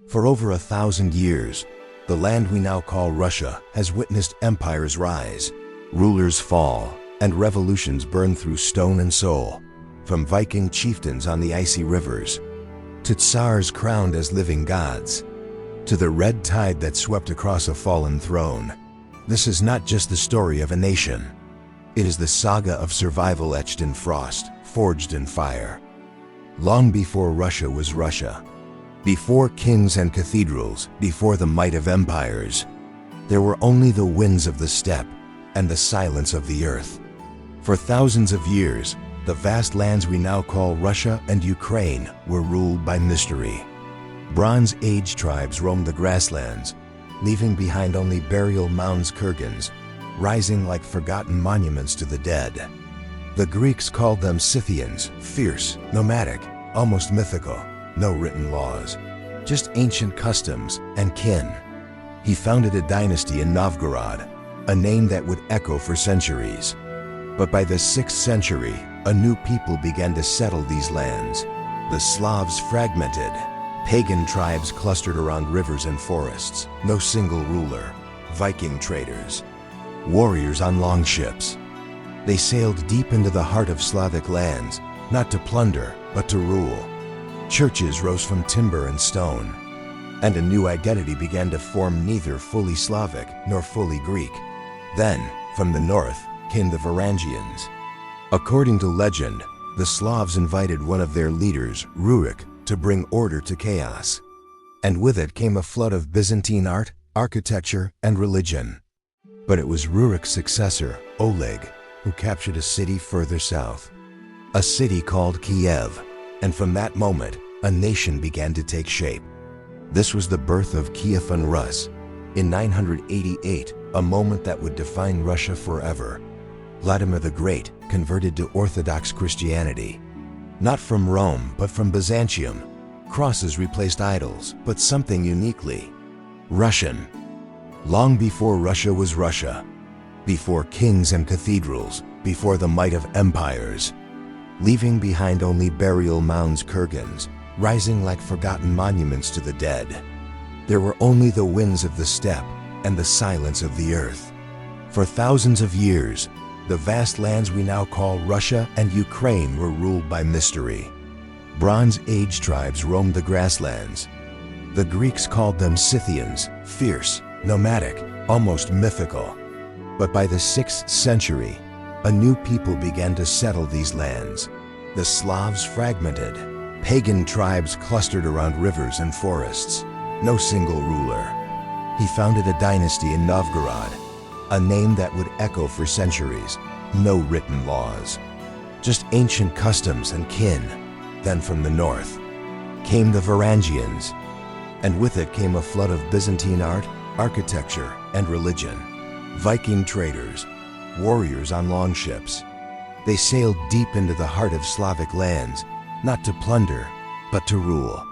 For over 1,000 years, the land we now call Russia has witnessed empires rise, rulers fall, and revolutions burn through stone and soul, from Viking chieftains on the icy rivers, to Tsars crowned as living gods, to the red tide that swept across a fallen throne. This is not just the story of a nation. It is the saga of survival etched in frost, forged in fire. Long before Russia was Russia, before kings and cathedrals, before the might of empires, there were only the winds of the steppe and the silence of the earth. For thousands of years, the vast lands we now call Russia and Ukraine were ruled by mystery. Bronze Age tribes roamed the grasslands, leaving behind only burial mounds, kurgans, rising like forgotten monuments to the dead. The Greeks called them Scythians, fierce, nomadic, almost mythical, no written laws, just ancient customs and kin. He founded a dynasty in Novgorod, a name that would echo for centuries. But by the 6th century, a new people began to settle these lands. The Slavs fragmented, pagan tribes clustered around rivers and forests, no single ruler, Viking traders, warriors on longships. They sailed deep into the heart of Slavic lands, not to plunder, but to rule. Churches rose from timber and stone, and a new identity began to form, neither fully Slavic nor fully Greek. Then, from the north, came the Varangians. According to legend, the Slavs invited one of their leaders, Rurik, to bring order to chaos. And with it came a flood of Byzantine art, architecture, and religion. But it was Rurik's successor, Oleg, who captured a city further south. A city called Kiev, and from that moment, a nation began to take shape. This was the birth of Kievan Rus. In 988, a moment that would define Russia forever. Vladimir the Great converted to Orthodox Christianity. Not from Rome, but from Byzantium. Crosses replaced idols, but something uniquely Russian. Long before Russia was Russia, before kings and cathedrals, before the might of empires, leaving behind only burial mounds, kurgans, rising like forgotten monuments to the dead. There were only the winds of the steppe and the silence of the earth. For thousands of years, the vast lands we now call Russia and Ukraine were ruled by mystery. Bronze Age tribes roamed the grasslands. The Greeks called them Scythians, fierce, nomadic, almost mythical. But by the 6th century, a new people began to settle these lands. The Slavs fragmented, pagan tribes clustered around rivers and forests, no single ruler. He founded a dynasty in Novgorod, a name that would echo for centuries, no written laws, just ancient customs and kin. Then from the north came the Varangians, and with it came a flood of Byzantine art, architecture, and religion. Viking traders, warriors on longships. They sailed deep into the heart of Slavic lands, not to plunder, but to rule.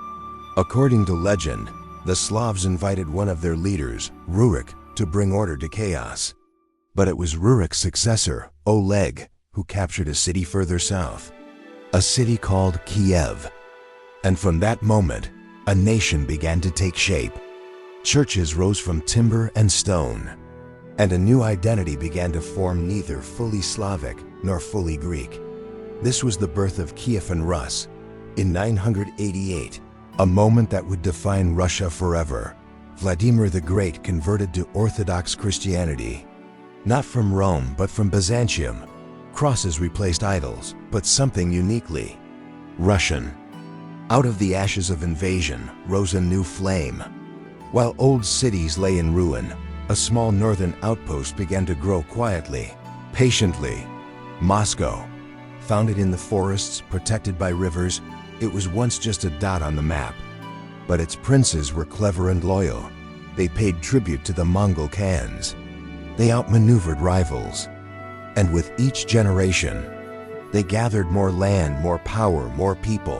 According to legend, the Slavs invited one of their leaders, Rurik, to bring order to chaos. But it was Rurik's successor, Oleg, who captured a city further south, a city called Kiev. And from that moment, a nation began to take shape. Churches rose from timber and stone, and a new identity began to form, neither fully Slavic nor fully Greek. This was the birth of Kievan Rus. In 988, a moment that would define Russia forever, Vladimir the Great converted to Orthodox Christianity. Not from Rome, but from Byzantium. Crosses replaced idols, but something uniquely Russian. Out of the ashes of invasion rose a new flame. While old cities lay in ruin, a small northern outpost began to grow quietly, patiently. Moscow. Founded in the forests, protected by rivers, it was once just a dot on the map. But its princes were clever and loyal. They paid tribute to the Mongol Khans. They outmaneuvered rivals. And with each generation, they gathered more land, more power, more people.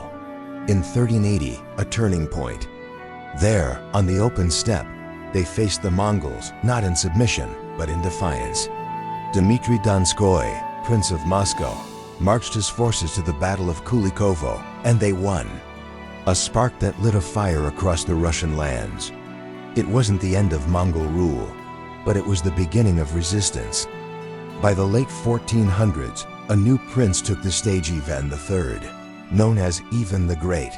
In 1380, a turning point. There, on the open steppe, they faced the Mongols, not in submission, but in defiance. Dmitry Donskoy, Prince of Moscow, marched his forces to the Battle of Kulikovo, and they won. a spark that lit a fire across the Russian lands. It wasn't the end of Mongol rule, but it was the beginning of resistance. By the late 1400s, a new prince took the stage. Ivan III, known as Ivan the Great,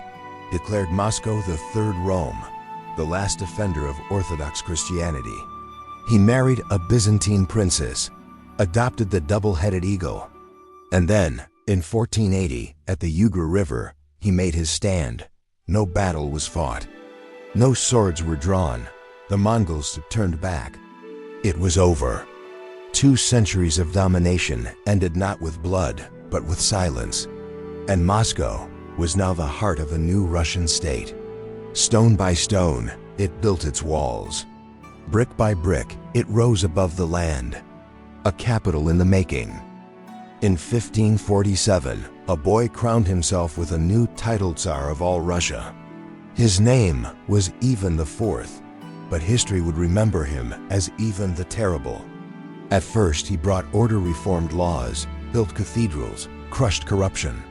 declared Moscow the Third Rome, the last defender of Orthodox Christianity. He married a Byzantine princess, adopted the double-headed eagle, and then, in 1480, at the Ugra River, he made his stand. No battle was fought. No swords were drawn. The Mongols turned back. It was over. 2 centuries of domination ended not with blood, but with silence. And Moscow was now the heart of a new Russian state. Stone by stone, it built its walls. Brick by brick, it rose above the land. A capital in the making. In 1547, a boy crowned himself with a new title Tsar of all Russia. His name was Ivan IV, but history would remember him as Ivan the Terrible. At first, he brought order, reformed laws, built cathedrals, crushed corruption.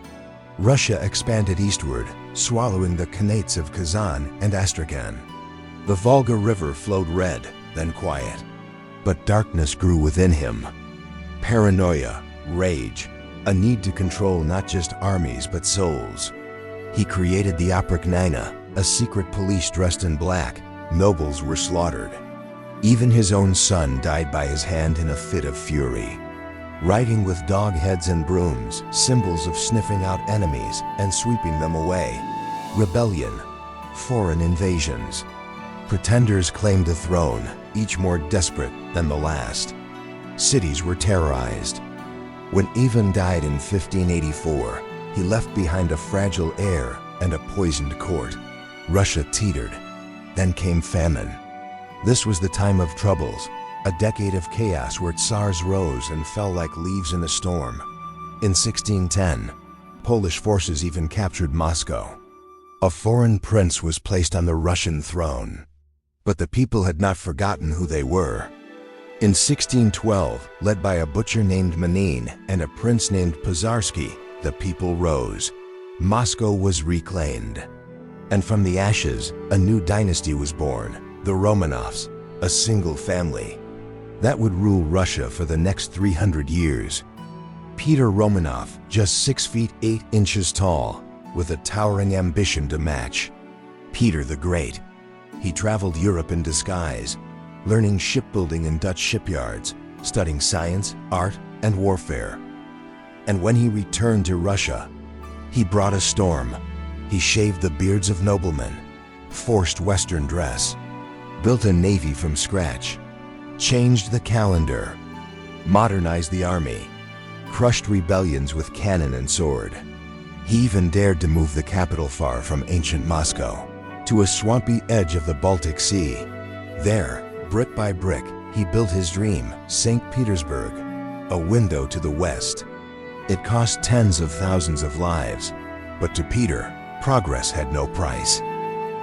Russia expanded eastward, swallowing the Khanates of Kazan and Astrakhan. The Volga River flowed red, then quiet. But darkness grew within him. Paranoia, rage, a need to control not just armies but souls. He created the Oprykhnina, a secret police dressed in black. Nobles were slaughtered. Even his own son died by his hand in a fit of fury. Riding with dog heads and brooms, symbols of sniffing out enemies and sweeping them away. Rebellion, foreign invasions. Pretenders claimed the throne, each more desperate than the last. Cities were terrorized. When Ivan died in 1584, he left behind a fragile heir and a poisoned court. Russia teetered. Then came famine. This was the time of troubles, a decade of chaos where Tsars rose and fell like leaves in a storm. In 1610, Polish forces even captured Moscow. A foreign prince was placed on the Russian throne. But the people had not forgotten who they were. In 1612, led by a butcher named Menin and a prince named Pozarsky, the people rose. Moscow was reclaimed. And from the ashes, a new dynasty was born, the Romanovs, a single family. That would rule Russia for the next 300 years. Peter Romanov, just 6 feet 8 inches tall, with a towering ambition to match. Peter the Great. He traveled Europe in disguise, learning shipbuilding in Dutch shipyards, studying science, art, and warfare. And when he returned to Russia, he brought a storm. He shaved the beards of noblemen, forced Western dress, built a navy from scratch, changed the calendar, modernized the army, crushed rebellions with cannon and sword. He even dared to move the capital far from ancient Moscow, to a swampy edge of the Baltic Sea. There, brick by brick, he built his dream, St. Petersburg, a window to the West. It cost tens of thousands of lives, but to Peter, progress had no price.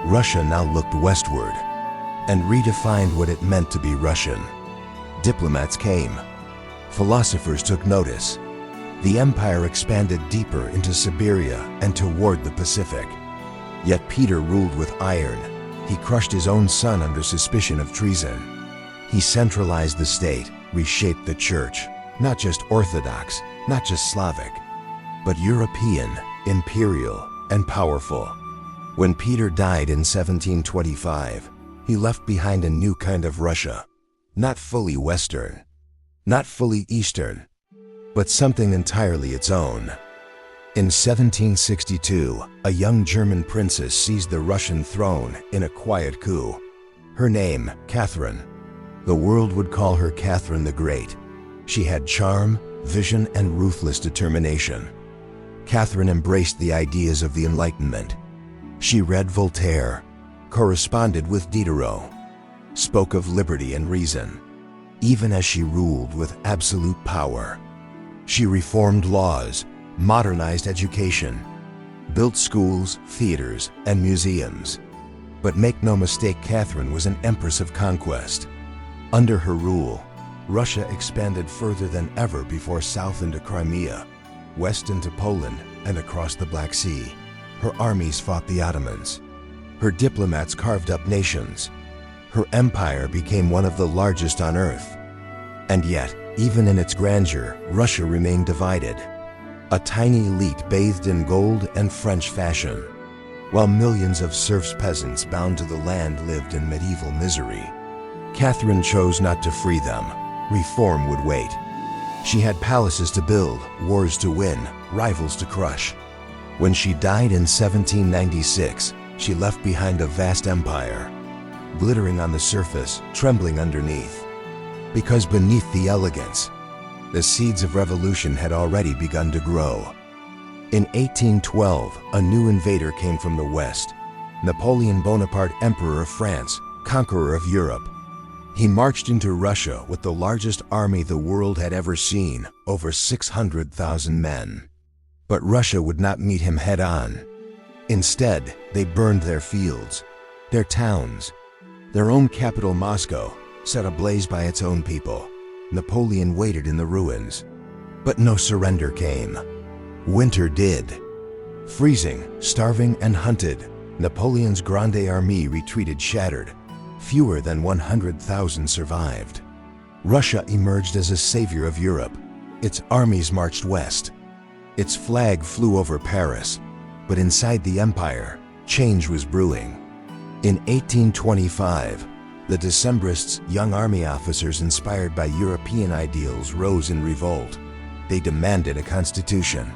Russia now looked westward and redefined what it meant to be Russian. Diplomats came. Philosophers took notice. The empire expanded deeper into Siberia and toward the Pacific. Yet Peter ruled with iron. He crushed his own son under suspicion of treason. He centralized the state, reshaped the church, not just Orthodox, not just Slavic, but European, imperial, and powerful. When Peter died in 1725, he left behind a new kind of Russia, not fully Western, not fully Eastern, but something entirely its own. In 1762, a young German princess seized the Russian throne in a quiet coup. Her name, Catherine. The world would call her Catherine the Great. She had charm, vision, and ruthless determination. Catherine embraced the ideas of the Enlightenment. She read Voltaire, corresponded with Diderot, spoke of liberty and reason, even as she ruled with absolute power. She reformed laws, modernized education, built schools, theaters, and museums. But make no mistake, Catherine was an empress of conquest. Under her rule, Russia expanded further than ever before, south into Crimea, west into Poland, and across the Black Sea. her armies fought the Ottomans. Her diplomats carved up nations. Her empire became one of the largest on earth. And yet, even in its grandeur, Russia remained divided. A tiny elite bathed in gold and French fashion, while millions of serfs peasants bound to the land lived in medieval misery. Catherine chose not to free them. Reform would wait. She had palaces to build, wars to win, rivals to crush. When she died in 1796, she left behind a vast empire, glittering on the surface, trembling underneath. Because beneath the elegance, the seeds of revolution had already begun to grow. In 1812, a new invader came from the west, Napoleon Bonaparte, Emperor of France, conqueror of Europe. He marched into Russia with the largest army the world had ever seen, over 600,000 men. But Russia would not meet him head-on. Instead, they burned their fields, their towns, their own capital Moscow, set ablaze by its own people. Napoleon waited in the ruins. But no surrender came. Winter did. Freezing, starving, and hunted, Napoleon's Grande Armée retreated shattered. Fewer than 100,000 survived. Russia emerged as a savior of Europe. Its armies marched west. Its flag flew over Paris. But inside the empire, change was brewing. In 1825, the Decembrists, young army officers inspired by European ideals, rose in revolt. They demanded a constitution,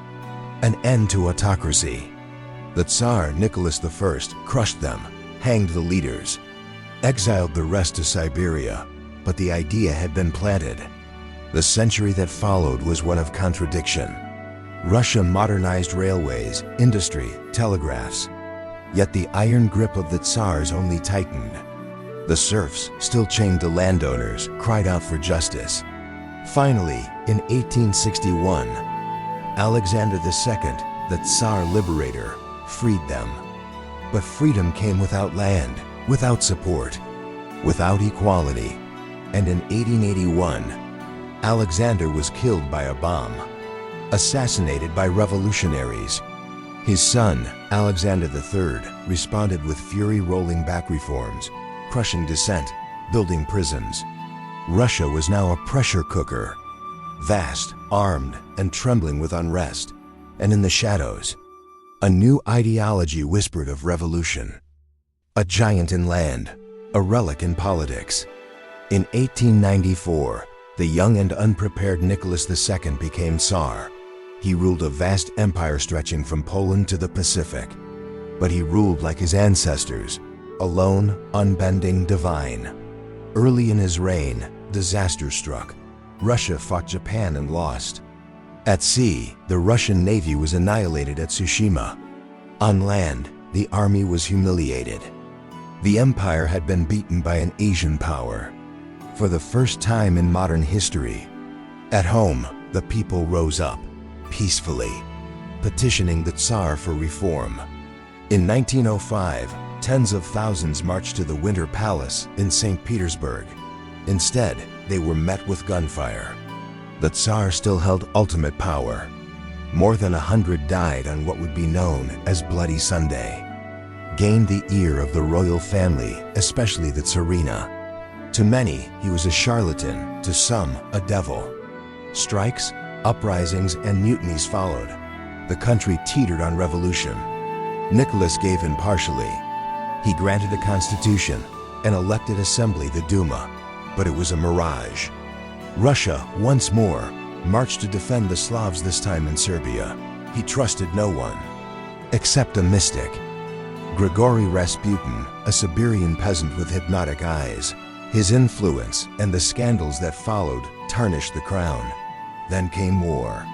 an end to autocracy. The Tsar, Nicholas I, crushed them, hanged the leaders, exiled the rest to Siberia, but the idea had been planted. The century that followed was one of contradiction. Russia modernized railways, industry, telegraphs. Yet the iron grip of the Tsars only tightened. The serfs, still chained to landowners, cried out for justice. Finally, in 1861, Alexander II, the Tsar liberator, freed them. But freedom came without land, without support, without equality. And in 1881, Alexander was killed by a bomb, assassinated by revolutionaries. His son, Alexander III, responded with fury, rolling back reforms, crushing dissent, building prisons. Russia was now a pressure cooker, vast, armed, and trembling with unrest. And in the shadows, a new ideology whispered of revolution. A giant in land, a relic in politics. In 1894, the young and unprepared Nicholas II became Tsar. He ruled a vast empire stretching from Poland to the Pacific. But he ruled like his ancestors, alone, unbending, divine. Early in his reign, disaster struck. Russia fought Japan and lost. At sea, the Russian Navy was annihilated at Tsushima. On land, the army was humiliated. The empire had been beaten by an Asian power. For the first time in modern history, at home, the people rose up, peacefully, petitioning the Tsar for reform. In 1905, tens of thousands marched to the Winter Palace in St. Petersburg. Instead, they were met with gunfire. The Tsar still held ultimate power. More than 100 died on what would be known as Bloody Sunday. Gained the ear of the royal family, especially the Tsarina. To many, he was a charlatan, to some, a devil. Strikes, uprisings, and mutinies followed. The country teetered on revolution. Nicholas gave impartially. He granted a constitution, an elected assembly, the Duma, but it was a mirage. Russia, once more, marched to defend the Slavs, this time in Serbia. He trusted no one, except a mystic. Grigory Rasputin, a Siberian peasant with hypnotic eyes. His influence and the scandals that followed tarnished the crown. Then came war.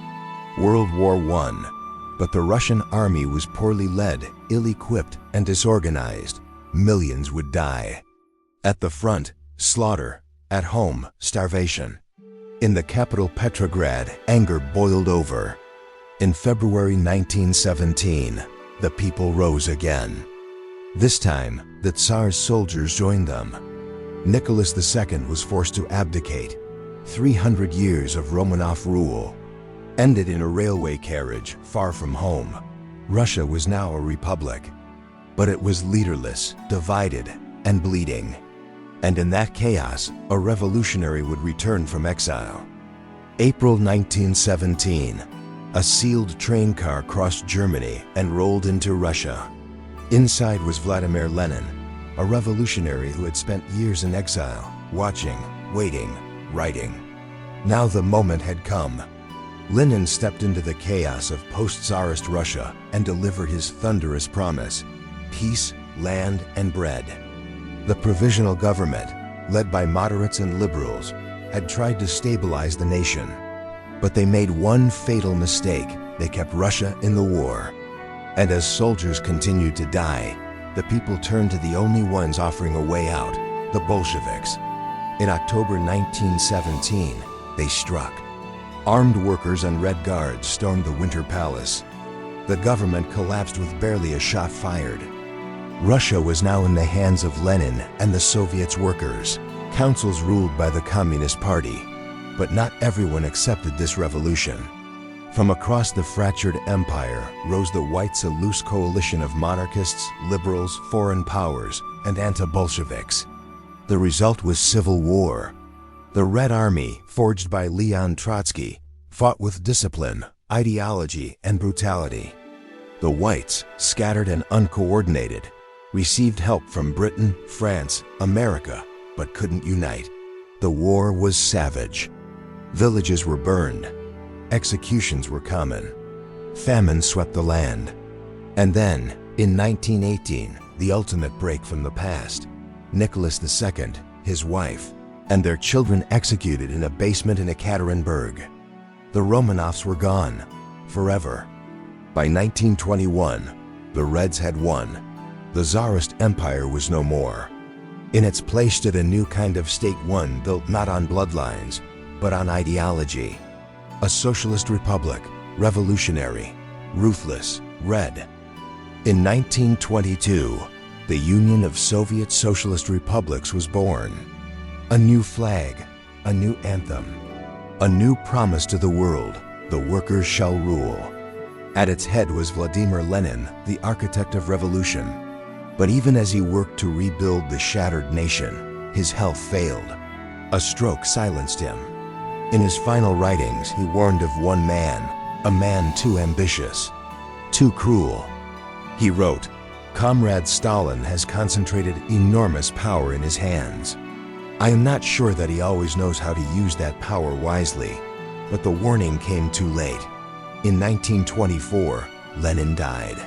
World War I. But the Russian army was poorly led, ill-equipped, and disorganized. Millions would die. At the front, slaughter. At home, starvation. In the capital Petrograd, anger boiled over. In February 1917, the people rose again. This time, the Tsar's soldiers joined them. Nicholas II was forced to abdicate. 300 years of Romanov rule ended in a railway carriage far from home. Russia was now a republic, but it was leaderless, divided, and bleeding. And in that chaos, a revolutionary would return from exile. April 1917, a sealed train car crossed Germany and rolled into Russia. Inside was Vladimir Lenin, a revolutionary who had spent years in exile, watching, waiting, writing. Now the moment had come. Lenin stepped into the chaos of post-Tsarist Russia and delivered his thunderous promise: peace, land, and bread. The provisional government, led by moderates and liberals, had tried to stabilize the nation. But they made one fatal mistake: they kept Russia in the war. And as soldiers continued to die, the people turned to the only ones offering a way out: the Bolsheviks. In October 1917, they struck. Armed workers and Red Guards stormed the Winter Palace. The government collapsed with barely a shot fired. Russia was now in the hands of Lenin and the Soviets' workers, councils ruled by the Communist Party. But not everyone accepted this revolution. From across the fractured empire rose the Whites, a loose coalition of monarchists, liberals, foreign powers, and anti-Bolsheviks. The result was civil war. The Red Army, forged by Leon Trotsky, fought with discipline, ideology, and brutality. The Whites, scattered and uncoordinated, received help from Britain, France, America, but couldn't unite. The war was savage. Villages were burned. Executions were common. Famine swept the land. And then, in 1918, the ultimate break from the past. Nicholas II, his wife, and their children executed in a basement in Ekaterinburg. The Romanovs were gone, forever. By 1921, the Reds had won. The Tsarist Empire was no more. In its place stood a new kind of state, one built not on bloodlines, but on ideology. A socialist republic, revolutionary, ruthless, red. In 1922, the Union of Soviet Socialist Republics was born. A new flag, a new anthem, a new promise to the world: the workers shall rule. At its head was Vladimir Lenin, the architect of revolution. But even as he worked to rebuild the shattered nation, his health failed. A stroke silenced him. In his final writings, he warned of one man, a man too ambitious, too cruel. He wrote, "Comrade Stalin has concentrated enormous power in his hands. I am not sure that he always knows how to use that power wisely, but the warning came too late." In 1924, Lenin died.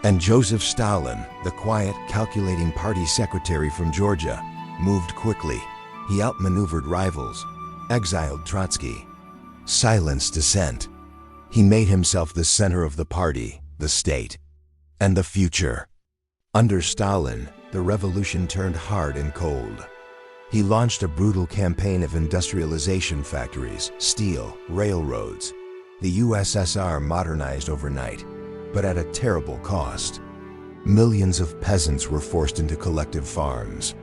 And Joseph Stalin, the quiet, calculating party secretary from Georgia, moved quickly. He outmaneuvered rivals, exiled Trotsky, silenced dissent. He made himself the center of the party, the state, and the future. Under Stalin, the revolution turned hard and cold. He launched a brutal campaign of industrialization: factories, steel, railroads. The USSR modernized overnight, but at a terrible cost. Millions of peasants were forced into collective farms.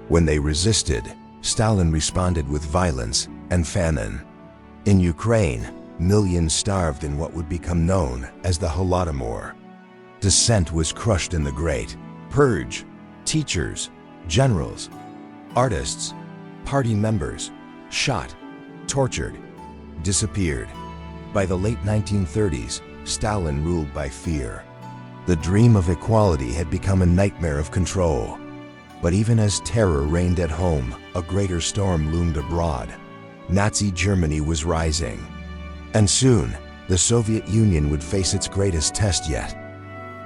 When they resisted, Stalin responded with violence and famine. In Ukraine, millions starved in what would become known as the Holodomor. Dissent was crushed in the Great Purge. Teachers, generals, artists, party members, shot, tortured, disappeared. By the late 1930s, Stalin ruled by fear. The dream of equality had become a nightmare of control. But even as terror reigned at home, a greater storm loomed abroad. Nazi Germany was rising. And soon, the Soviet Union would face its greatest test yet.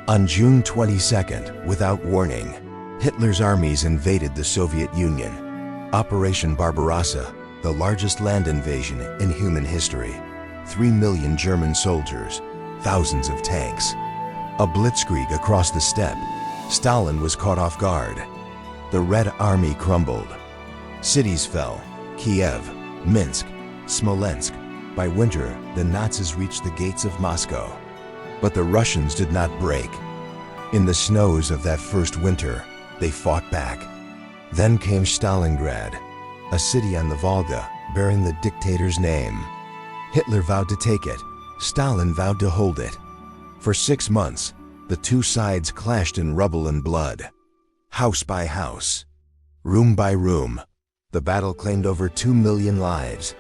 On June 22nd, without warning, Hitler's armies invaded the Soviet Union. Operation Barbarossa, the largest land invasion in human history. 3 million German soldiers, thousands of tanks. A blitzkrieg across the steppe. Stalin was caught off guard. The Red Army crumbled. Cities fell: Kiev, Minsk, Smolensk. By winter, the Nazis reached the gates of Moscow. But the Russians did not break. In the snows of that first winter, they fought back. Then came Stalingrad, a city on the Volga bearing the dictator's name. Hitler vowed to take it. Stalin vowed to hold it. For 6 months, the two sides clashed in rubble and blood. House by house, room by room, the battle claimed over 2 million lives.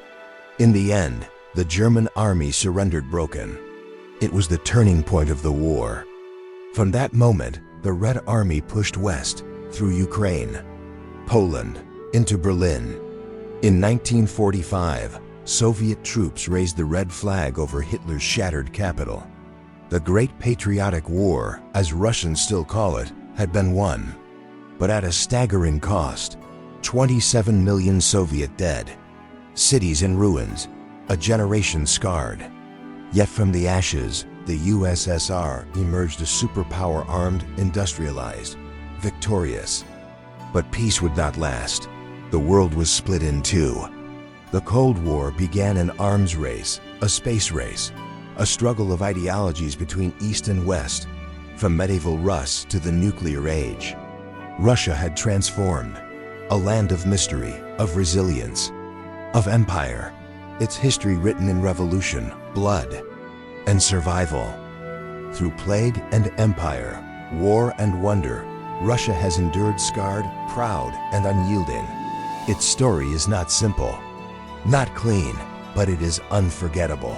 In the end, the German army surrendered broken. It was the turning point of the war. From that moment, the Red Army pushed west, through Ukraine, Poland, into Berlin. In 1945, Soviet troops raised the red flag over Hitler's shattered capital. The Great Patriotic War, as Russians still call it, had been won. But at a staggering cost: 27 million Soviet dead, cities in ruins, a generation scarred. Yet from the ashes, the USSR emerged a superpower, armed, industrialized, victorious. But peace would not last. The world was split in two. The Cold War began an arms race, a space race, a struggle of ideologies between East and West, from medieval Rus to the nuclear age. Russia had transformed, a land of mystery, of resilience, of empire, its history written in revolution, blood, and survival. Through plague and empire, war and wonder, Russia has endured, scarred, proud, and unyielding. Its story is not simple, not clean, but it is unforgettable.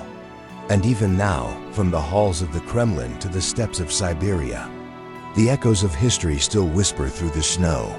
And even now, from the halls of the Kremlin to the steppes of Siberia, the echoes of history still whisper through the snow.